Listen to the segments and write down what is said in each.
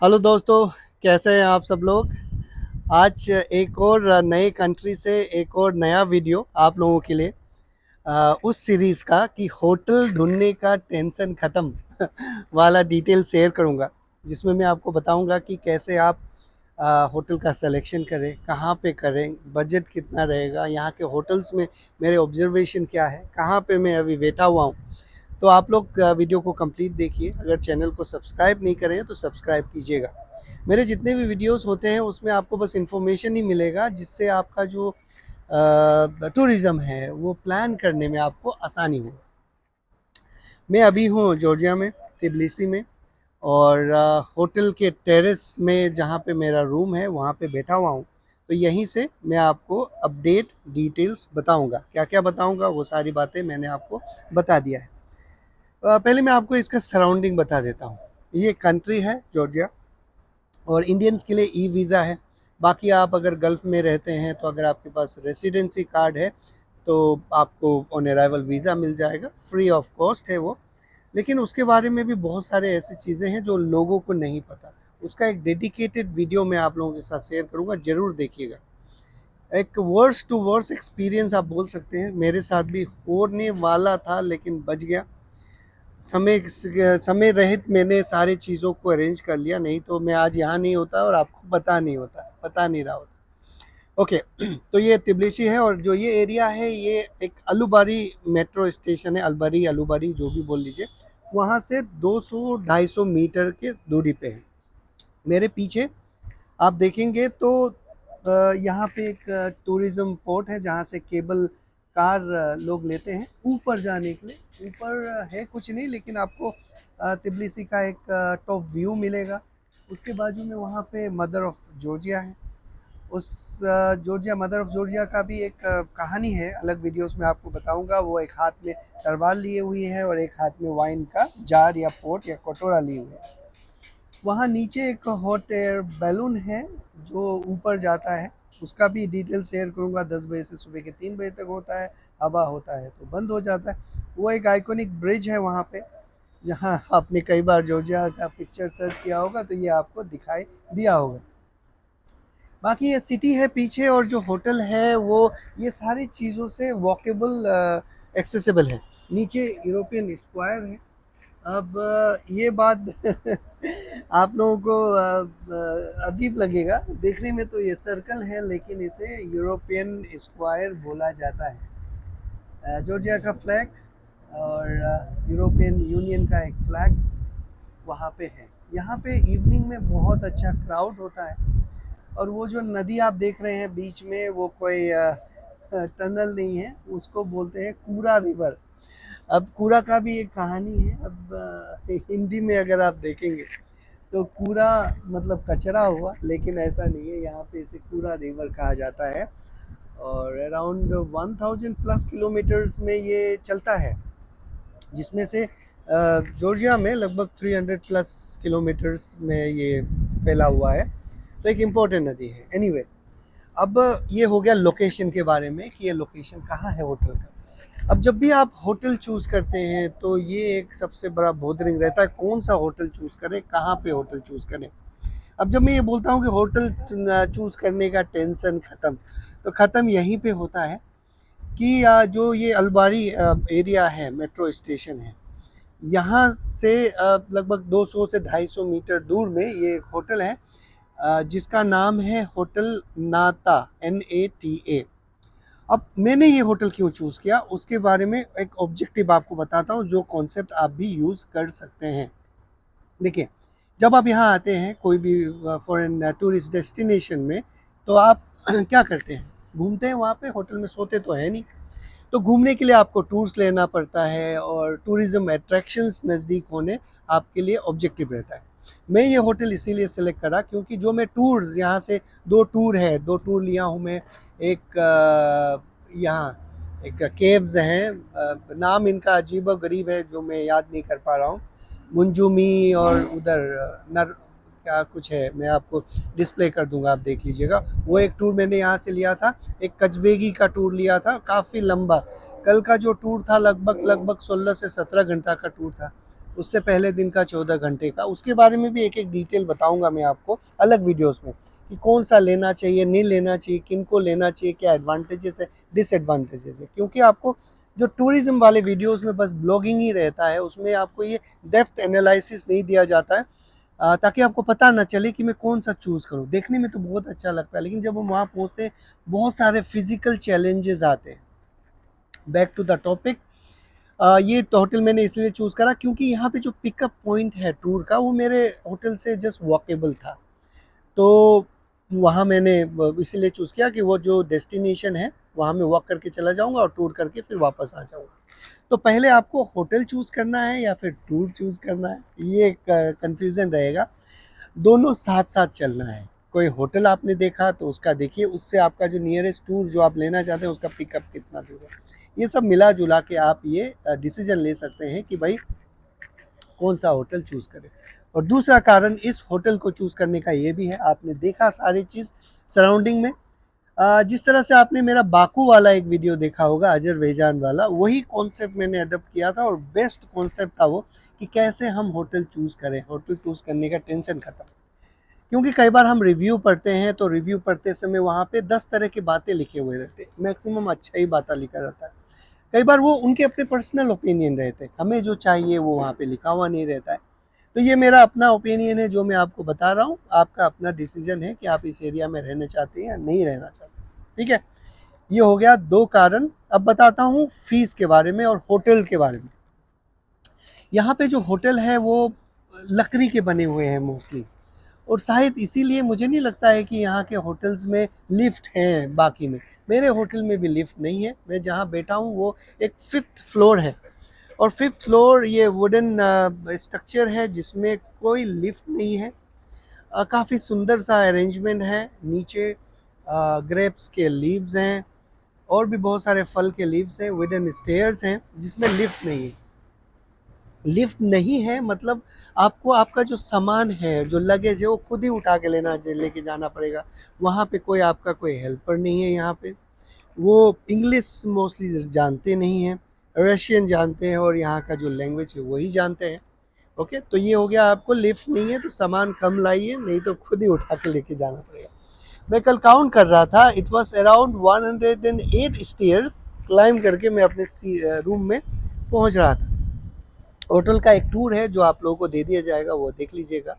Hello दोस्तों, कैसे हैं आप सब लोग। आज एक और नए कंट्री से एक और नया वीडियो आप लोगों के लिए, उस सीरीज़ का कि होटल ढूंढने का टेंशन ख़त्म वाला डिटेल शेयर करूंगा, जिसमें मैं आपको बताऊंगा कि कैसे आप होटल का सिलेक्शन करें, कहाँ पे करें, बजट कितना रहेगा, यहाँ के होटल्स में मेरे ऑब्जर्वेशन क्या है, कहाँ पे मैं अभी बैठा हुआ हूँ। तो आप लोग वीडियो को कंप्लीट देखिए। अगर चैनल को सब्सक्राइब नहीं करें तो सब्सक्राइब कीजिएगा। मेरे जितने भी वीडियोस होते हैं उसमें आपको बस इन्फॉर्मेशन ही मिलेगा, जिससे आपका जो टूरिज़्म है वो प्लान करने में आपको आसानी हो। मैं अभी हूँ जॉर्जिया में, तिबलिसी में, और होटल के टेरेस में जहाँ पे मेरा रूम है वहाँ पे बैठा हुआ हूँ। तो यहीं से मैं आपको अपडेट डिटेल्स बताऊँगा। क्या क्या बताऊँगा वो सारी बातें मैंने आपको बता दिया है। पहले मैं आपको इसका सराउंडिंग बता देता हूँ। ये कंट्री है जॉर्जिया, और इंडियंस के लिए ई वीज़ा है। बाकी आप अगर गल्फ़ में रहते हैं तो अगर आपके पास रेसिडेंसी कार्ड है तो आपको ऑन अराइवल वीज़ा मिल जाएगा, फ्री ऑफ कॉस्ट है वो। लेकिन उसके बारे में भी बहुत सारे ऐसी चीज़ें हैं जो लोगों को नहीं पता। उसका एक डेडिकेटेड वीडियो मैं आप लोगों के साथ शेयर करूँगा, ज़रूर देखिएगा। एक वर्स्ट टू वर्स्ट एक्सपीरियंस आप बोल सकते हैं, मेरे साथ भी होने वाला था लेकिन बच गया। समय रहित मैंने सारी चीज़ों को अरेंज कर लिया, नहीं तो मैं आज यहाँ नहीं होता और आपको पता नहीं रहा होता। ओके तो ये तिबलिसी है, और जो ये एरिया है ये एक अलुबारी मेट्रो स्टेशन है, अलबरी अलुबारी जो भी बोल लीजिए। वहाँ से 200-250 मीटर के दूरी पे है। मेरे पीछे आप देखेंगे तो यहाँ पे एक टूरिज़्म पोर्ट है जहाँ से केबल कार लोग लेते हैं ऊपर जाने के लिए। ऊपर है कुछ नहीं, लेकिन आपको तिबलिसी का एक टॉप व्यू मिलेगा। उसके बाजू में वहाँ पे मदर ऑफ जॉर्जिया है। उस जॉर्जिया, मदर ऑफ जॉर्जिया का भी एक कहानी है, अलग वीडियोस में आपको बताऊंगा। वो एक हाथ में तलवार लिए हुई है और एक हाथ में वाइन का जार या पोट या कटोरा लिए हुए है। वहाँ नीचे एक हॉट एयर बैलून है जो ऊपर जाता है। उसका भी डिटेल शेयर करूँगा। 10 बजे से सुबह के 3 बजे तक होता है। हवा होता है तो बंद हो जाता है। वो एक आइकॉनिक ब्रिज है वहाँ पे, जहाँ आपने कई बार जॉर्जिया का पिक्चर सर्च किया होगा तो ये आपको दिखाई दिया होगा। बाकी ये सिटी है पीछे, और जो होटल है वो ये सारी चीज़ों से वॉकेबल एक्सेसिबल है। नीचे यूरोपियन स्क्वायर है। अब ये बात आप लोगों को अजीब लगेगा देखने में, तो ये सर्कल है लेकिन इसे यूरोपियन स्क्वायर बोला जाता है। जॉर्जिया का फ्लैग और यूरोपियन यूनियन का एक फ्लैग वहाँ पे है। यहाँ पे इवनिंग में बहुत अच्छा क्राउड होता है। और वो जो नदी आप देख रहे हैं बीच में, वो कोई टनल नहीं है, उसको बोलते हैं कूरा रिवर। अब कूड़ा का भी एक कहानी है। अब हिंदी में अगर आप देखेंगे तो कूड़ा मतलब कचरा हुआ, लेकिन ऐसा नहीं है, यहाँ पे इसे कूड़ा रिवर कहा जाता है। और अराउंड 1000+ किलोमीटर्स में ये चलता है, जिसमें से जॉर्जिया में लगभग 300+ किलोमीटर्स में ये फैला हुआ है। तो एक इम्पोर्टेंट नदी है। एनीवे, अब ये हो गया लोकेशन के बारे में कि ये लोकेशन कहाँ है होटल का। अब जब भी आप होटल चूज़ करते हैं तो ये एक सबसे बड़ा बोदरिंग रहता है, कौन सा होटल चूज़ करें, कहाँ पे होटल चूज़ करें। अब जब मैं ये बोलता हूँ कि होटल चूज़ करने का टेंशन ख़त्म, तो ख़त्म यहीं पे होता है कि जो ये अलबारी एरिया है, मेट्रो स्टेशन है, यहाँ से लगभग 200 से 250 मीटर दूर में ये एक होटल है, जिसका नाम है होटल नाता, NATA। अब मैंने ये होटल क्यों चूज़ किया उसके बारे में एक ऑब्जेक्टिव आपको बताता हूँ, जो कॉन्सेप्ट आप भी यूज़ कर सकते हैं। देखिए, जब आप यहाँ आते हैं कोई भी फॉरेन टूरिस्ट डेस्टिनेशन में, तो आप क्या करते हैं, घूमते हैं वहाँ पे, होटल में सोते तो है नहीं। तो घूमने के लिए आपको टूर्स लेना पड़ता है, और टूरिज़्म अट्रैक्शंस नज़दीक होने आपके लिए ऑब्जेक्टिव रहता है। मैं ये होटल इसीलिए सेलेक्ट करा क्योंकि जो मैं टूर्स यहाँ से, 2 टूर लिया हूँ मैं। एक यहाँ एक केव्स हैं, नाम इनका अजीबो-गरीब है जो मैं याद नहीं कर पा रहा हूँ। मुंजुमी, और उधर नर क्या कुछ है, मैं आपको डिस्प्ले कर दूंगा, आप देख लीजिएगा। वो एक टूर मैंने यहाँ से लिया था। एक कचबेगी का टूर लिया था, काफ़ी लंबा। कल का जो टूर था लगभग लगभग 16 से 17 घंटा का टूर था। उससे पहले दिन का 14 घंटे का, उसके बारे में भी एक एक डिटेल बताऊंगा मैं आपको अलग वीडियोस में कि कौन सा लेना चाहिए, नहीं लेना चाहिए, किन को लेना चाहिए, क्या एडवांटेजेस है, डिसएडवांटेजेस है। क्योंकि आपको जो टूरिज्म वाले वीडियोस में बस ब्लॉगिंग ही रहता है, उसमें आपको ये डेप्थ एनालिसिस नहीं दिया जाता है, ताकि आपको पता ना चले कि मैं कौन सा चूज़ करूँ। देखने में तो बहुत अच्छा लगता है, लेकिन जब हम वहाँ पहुँचते हैं बहुत सारे फिजिकल चैलेंजेस आते हैं। बैक टू द टॉपिक, ये तो होटल मैंने इसलिए चूज़ करा क्योंकि यहाँ पे जो पिकअप पॉइंट है टूर का, वो मेरे होटल से जस्ट वॉकेबल था। तो वहाँ मैंने इसीलिए चूज़ किया कि वो जो डेस्टिनेशन है वहाँ मैं वॉक करके चला जाऊँगा और टूर करके फिर वापस आ जाऊँगा। तो पहले आपको होटल चूज़ करना है या फिर टूर चूज़ करना है, ये एक कन्फ्यूज़न रहेगा। दोनों साथ-साथ चलना है। कोई होटल आपने देखा तो उसका देखिए, उससे आपका जो नियरेस्ट टूर जो आप लेना चाहते हैं उसका पिकअप कितना दूर है। ये सब मिला-जुला के आप ये डिसीज़न ले सकते हैं कि भाई कौन सा होटल चूज़ करें। और दूसरा कारण इस होटल को चूज़ करने का ये भी है, आपने देखा सारी चीज़ सराउंडिंग में, जिस तरह से आपने मेरा बाकू वाला एक वीडियो देखा होगा, अजरबैजान वाला, वही कॉन्सेप्ट मैंने अडॉप्ट किया था और बेस्ट कॉन्सेप्ट था वो कि कैसे हम होटल चूज़ करें। होटल चूज़ करने का टेंशन खत्म। क्योंकि कई बार हम रिव्यू पढ़ते हैं तो रिव्यू पढ़ते समय वहाँ पे 10 तरह की बातें लिखे हुए रहते हैं, मैक्सिमम अच्छा ही बातें लिखा रहता है। कई बार वो उनके अपने पर्सनल ओपिनियन रहते हैं, हमें जो चाहिए वो वहाँ पे लिखा हुआ नहीं रहता है। तो ये मेरा अपना ओपिनियन है जो मैं आपको बता रहा हूँ, आपका अपना डिसीजन है कि आप इस एरिया में रहना चाहते हैं या नहीं रहना चाहते। ठीक है, ये हो गया 2 कारण। अब बताता हूँ फीस के बारे में और होटल के बारे में। यहाँ पे जो होटल है वो लकड़ी के बने हुए हैं मोस्टली, और शायद इसीलिए मुझे नहीं लगता है कि यहाँ के होटल्स में लिफ्ट हैं बाकी में। मेरे होटल में भी लिफ्ट नहीं है, मैं जहाँ बैठा हूँ वो एक 5th फ्लोर है, और 5th फ्लोर ये वुडन स्ट्रक्चर है जिसमें कोई लिफ्ट नहीं है। काफ़ी सुंदर सा अरेंजमेंट है, नीचे ग्रेप्स के लीव्स हैं और भी बहुत सारे फल के लीव्स हैं, वुडन स्टेयर्स हैं जिसमें लिफ्ट नहीं है। लिफ्ट नहीं है मतलब आपको आपका जो सामान है, जो लगेज है, वो खुद ही उठा के लेके जाना पड़ेगा। वहाँ पे कोई आपका कोई हेल्पर नहीं है। यहाँ पे वो इंग्लिश मोस्टली जानते नहीं हैं, रशियन जानते हैं और यहाँ का जो लैंग्वेज है वही जानते हैं। ओके, तो ये हो गया, आपको लिफ्ट नहीं है तो सामान कम लाइए, नहीं तो खुद ही उठा के लेके जाना पड़ेगा। मैं कल काउंट कर रहा था, it was around 108 stairs climb करके मैं अपने रूम में पहुँच रहा था। होटल का एक टूर है जो आप लोगों को दे दिया जाएगा, वो देख लीजिएगा।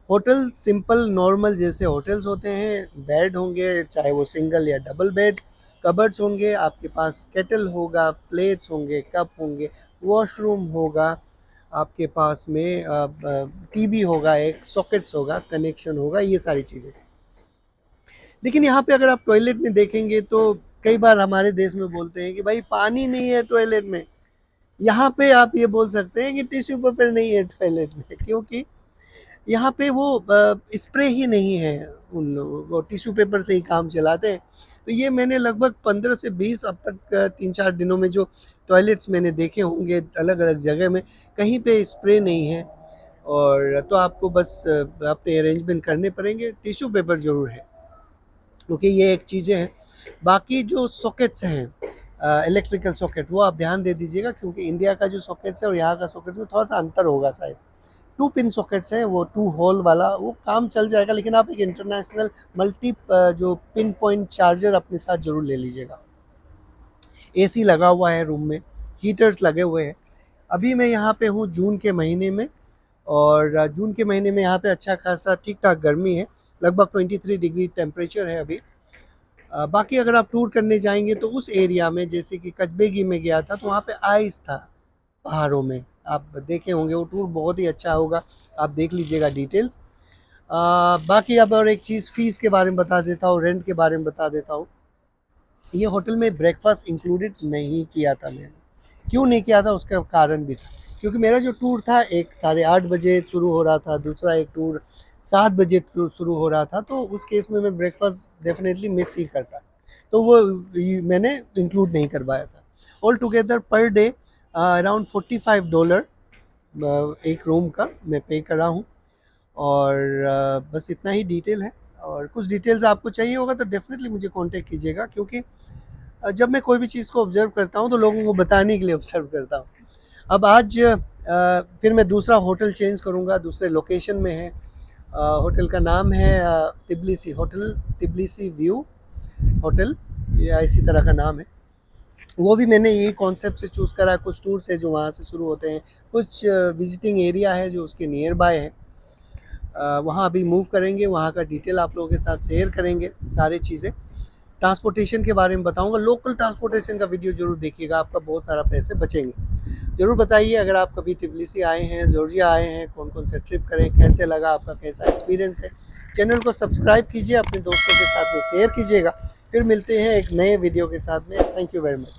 होटल सिंपल नॉर्मल जैसे होटल्स होते हैं, बेड होंगे चाहे वो सिंगल या डबल बेड, कबर्ड्स होंगे, आपके पास केटल होगा, प्लेट्स होंगे, कप होंगे, वॉशरूम होगा, आपके पास में टीवी होगा, एक सॉकेट्स होगा, कनेक्शन होगा, ये सारी चीज़ें। लेकिन यहाँ पे अगर आप टॉयलेट में देखेंगे तो कई बार हमारे देश में बोलते हैं कि भाई पानी नहीं है टॉयलेट में। यहाँ पे आप ये बोल सकते हैं कि टिश्यू पेपर नहीं है टॉयलेट में, क्योंकि यहाँ पे वो स्प्रे ही नहीं है, उन वो टिश्यू पेपर से ही काम चलाते हैं। तो ये मैंने लगभग 15 से 20 अब तक 3-4 दिनों में जो टॉयलेट्स मैंने देखे होंगे अलग अलग जगह में, कहीं पे स्प्रे नहीं है। और तो आपको बस अपने अरेंजमेंट करने पड़ेंगे, टिश्यू पेपर ज़रूर है, क्योंकि ये एक चीज़ें हैं। बाकी जो सॉकेट्स हैं, इलेक्ट्रिकल सॉकेट, वो आप ध्यान दे दीजिएगा, क्योंकि इंडिया का जो सॉकेट्स है और यहाँ का सॉकेट्स में थोड़ा सा अंतर होगा शायद। 2 पिन सॉकेट्स हैं, वो 2 होल वाला वो काम चल जाएगा, लेकिन आप एक इंटरनेशनल मल्टी जो पिन पॉइंट चार्जर अपने साथ ज़रूर ले लीजिएगा। एसी लगा हुआ है रूम में, हीटर्स लगे हुए हैं। अभी मैं यहाँ पे हूँ जून के महीने में, और जून के महीने में यहाँ पे अच्छा खासा ठीक ठाक गर्मी है, लगभग 23 डिग्री टेम्परेचर है अभी। बाकी अगर आप टूर करने जाएंगे तो उस एरिया में, जैसे कि कचबेगी में गया था तो वहाँ पे आइस था पहाड़ों में, आप देखे होंगे, वो टूर बहुत ही अच्छा होगा, आप देख लीजिएगा डिटेल्स। बाकी अब और एक चीज़ फ़ीस के बारे में बता देता हूँ, रेंट के बारे में बता देता हूँ। ये होटल में ब्रेकफास्ट इंक्लूडेड नहीं किया था मैंने। क्यों नहीं किया था उसका कारण भी था, क्योंकि मेरा जो टूर था एक 8:30 बजे शुरू हो रहा था, दूसरा एक टूर 7 बजे शुरू हो रहा था, तो उस केस में मैं ब्रेकफास्ट डेफिनेटली मिस ही करता, तो वो मैंने इंक्लूड नहीं करवाया था। All together per day around $45 एक रूम का मैं पे कर रहा हूँ। और बस इतना ही डिटेल है। और कुछ डिटेल्स आपको चाहिए होगा तो डेफिनेटली मुझे कांटेक्ट कीजिएगा, क्योंकि जब मैं कोई भी चीज़ को ऑब्ज़र्व करता हूँ तो लोगों को बताने के लिए ऑब्ज़र्व करता हूँ। अब आज फिर मैं दूसरा होटल चेंज करूँगा, दूसरे लोकेशन में है। होटल का नाम है Tbilisi hotel, Tbilisi view hotel, या इसी तरह का नाम है। वो भी मैंने यही कॉन्सेप्ट से चूज़ करा। कुछ टूर्स है जो वहाँ से शुरू होते हैं, कुछ विजिटिंग एरिया है जो उसके नियर बाय है। वहाँ अभी मूव करेंगे, वहाँ का डिटेल आप लोगों के साथ शेयर करेंगे सारी चीज़ें। ट्रांसपोर्टेशन के बारे में बताऊंगा, लोकल ट्रांसपोर्टेशन का वीडियो जरूर देखिएगा, आपका बहुत सारा पैसे बचेंगे। ज़रूर बताइए अगर आप कभी तिबलिसी आए हैं, जॉर्जिया आए हैं, कौन कौन से ट्रिप करें, कैसे लगा, आपका कैसा एक्सपीरियंस है। चैनल को सब्सक्राइब कीजिए, अपने दोस्तों के साथ में शेयर कीजिएगा। फिर मिलते हैं एक नए वीडियो के साथ में। Thank you very much.